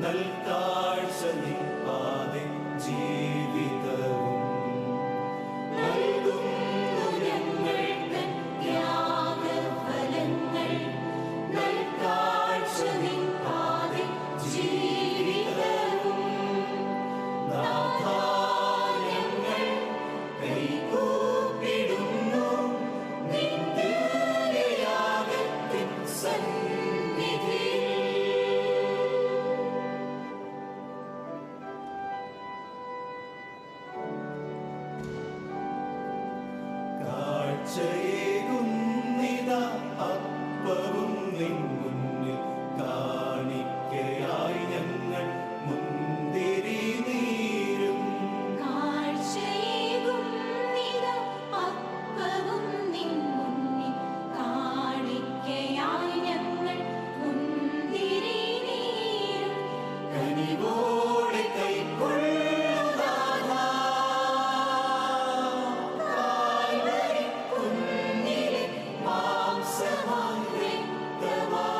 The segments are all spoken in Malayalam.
നൽകാഴ്ച നിൽപ്പാതെ ജീവിതവും നൽകുന്നു ഞങ്ങൾ ത്യാഗഫലങ്ങൾ നൽകാഴ്ച നിൽപ്പാതെ ജീവിതവും നാഥാ ഞങ്ങൾ കൈകൂപ്പിടുന്നു നിൻ ദിവ്യയാഗത്തിൻ സന്നിധിയിൽ. കാഴ്ചയേകുന്നിതാ അപ്പവും നിൻ മുന്നിൽ കാണിക്കയായി ഞങ്ങൾ മുന്തിരി നീരും കാഴ്ചയേകുന്നിതാ അപ്പവും നിൻ മുന്നിൽ കാണിക്കയായി ഞങ്ങൾ മുന്തിരി നീരും കനിവോടെ കൈക്കൊള്ളുനാഥാ കാൽവരി കുന്നിലെ മാംസമായി രക്തമായി.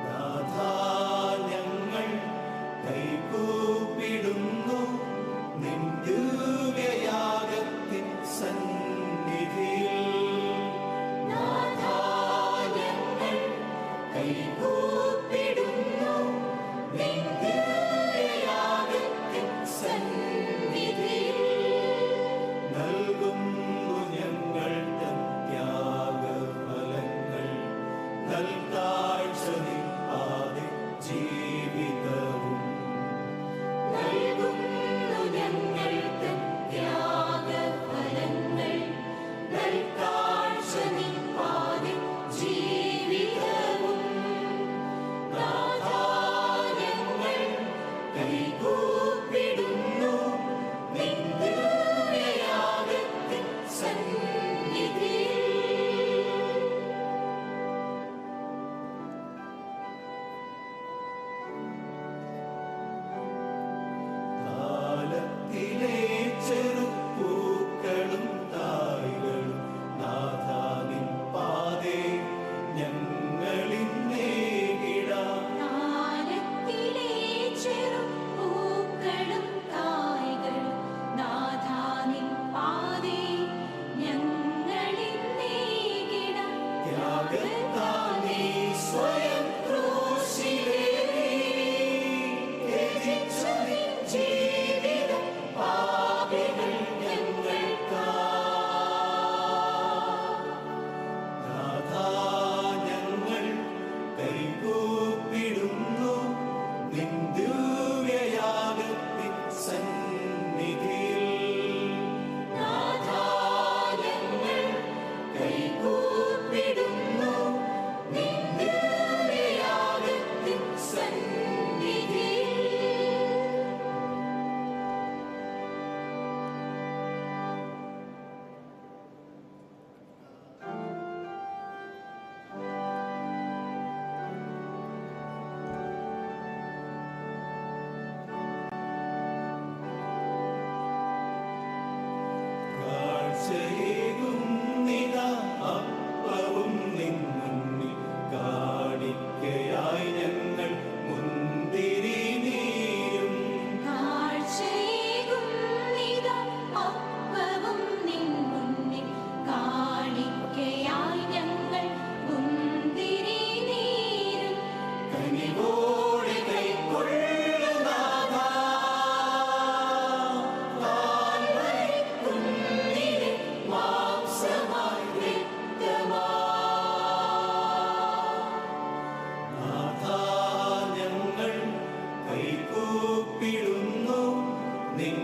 നാഥാ ഞങ്ങൾ കൈകൂപ്പിടുന്നു നിൻ ദിവ്യയാഗത്തിൻ സന്നിധിയിൽ. നാഥാ ഞങ്ങൾ കൈകൂപ്പിടുന്നു നിൻ ദിവ്യയാഗത്തിൻ സന്നിധിയിൽ. നൽകുന്നു ഞങ്ങൾ തൻ ത്യാഗഫലങ്ങൾ നൽകാഴ്ച നിൽപ്പാതെ ജീവിതവും നൽകുന്നു ഞങ്ങൾ തൻ ത്യാഗഫലങ്ങൾ നൽകാഴ്ച നിൽപ്പാതെ ജീവിതവും നാഥാ ഞങ്ങൾ കൈകൂപ്പിടുന്നു നിൻ ദിവ്യയാഗത്തിൻ സന്നിധിയിൽ. കാലത്തിലെ ചെറുപ്പൂക്കളും തായ്കളും നാഥാ നിൻ പാതേ ഞങ്ങളിന്നേകിടാം. കാലത്തിലെ ചെറുപ്പൂക്കളും കായ്കളും നാഥാ നിൻ പാതേ ഞങ്ങളിന്നേകിടാം. ത്യാഗത്താൽ നീ സ്വയം ക്രൂശിലേറി ത്യജിച്ചു നിൻ ജീവിതം പാപികൾ ഞങ്ങൾക്കായി. നാഥാ ഞങ്ങൾ കൈകൂപ്പിടുന്നു നിൻ ദിവ്യയാഗത്തിൻ സന്നിധിയിൽ. നാഥാ ഞങ്ങൾ കൈകൂപ്പിടുന്നു നിൻ ദിവ്യയാഗത്തിൻ സന്നിധിയിൽ. കാഴ്ചയേകുന്നിതാ അപ്പവും നിൻ മുന്നിൽ കാണിക്കയായി ഞങ്ങൾ മുന്തിരി നീരും കാഴ്ചയേകുന്നിതാ അപ്പവും നിൻ മുന്നിൽ കാണിക്കയായി ഞങ്ങൾ മുന്തിരി നീരും കനിവോടെ കൈക്കൊള്ളുനാഥാ കാൽവരി കുന്നിലെ മാംസമായി രക്തമായി. നാഥാ ഞങ്ങൾ കൈകൂപ്പിടുന്നു നിൻ